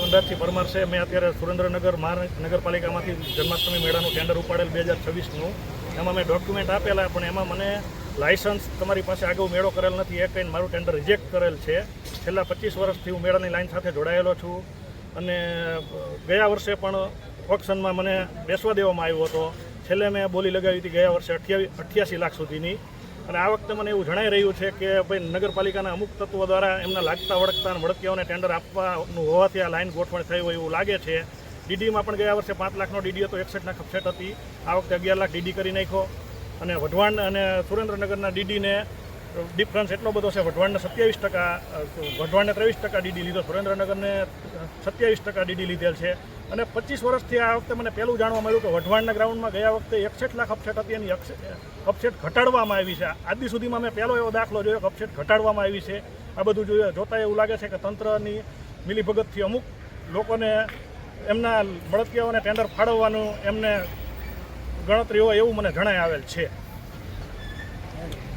સોનદાસજી પરમાર છે. મેં અત્યારે સુરેન્દ્રનગર મહાનગરપાલિકામાંથી જન્માષ્ટમી મેળાનું ટેન્ડર ઉપાડેલ 2026નું. એમાં મેં ડોક્યુમેન્ટ આપેલા, પણ એમાં મને લાયસન્સ તમારી પાસે આગળ મેળો કરેલ નથી એ કહીને મારું ટેન્ડર રિજેક્ટ કરેલ છે. છેલ્લા 25 વર્ષથી હું મેળાની લાઈન સાથે જોડાયેલો છું અને ગયા વર્ષે પણ ઓક્શનમાં મને બેસવા દેવામાં આવ્યો હતો. છેલ્લે મેં બોલી લગાવી હતી ગયા વર્ષે 88 લાખ સુધીની. અને આ વખતે મને એવું જણાઈ રહ્યું છે કે ભાઈ નગરપાલિકાના અમુક તત્વો દ્વારા એમના લાગતા વળગતા અને વળગિયાઓને ટેન્ડર આપવાનું હોવાથી આ લાઈન ગોઠવણ થઈ હોય એવું લાગે છે. ડીડીમાં પણ ગયા વર્ષે 5 લાખનો ડીડી હતો, 61 લાખ અપસેટ હતી. આ વખતે 11 લાખ ડીડી કરી નાખ્યો. અને વઢવાણ અને સુરેન્દ્રનગરના ડીડીને ડિફરન્સ એટલો બધો છે. વઢવાણને 27%, વઢવાણને 23% ડીડી લીધો, સુરેન્દ્રનગરને 27% ડીડી લીધેલ છે. અને 25 વર્ષથી આ વખતે મને પહેલું જાણવા મળ્યું કે વઢવાણના ગ્રાઉન્ડમાં ગયા વખતે 61 લાખ અપસેટ હતી, એની અપસેટ ઘટાડવામાં આવી છે. આજ સુધીમાં મેં પહેલો એવો દાખલો જોયો કે અપસેટ ઘટાડવામાં આવી છે. આ બધું જોતાં એવું લાગે છે કે તંત્રની મિલીભગતથી અમુક લોકોને એમના બળદકીઓને ટેન્ડર ફાળવવાનું એમને ગણતરી હોય એવું મને જણાઈ આવેલ છે.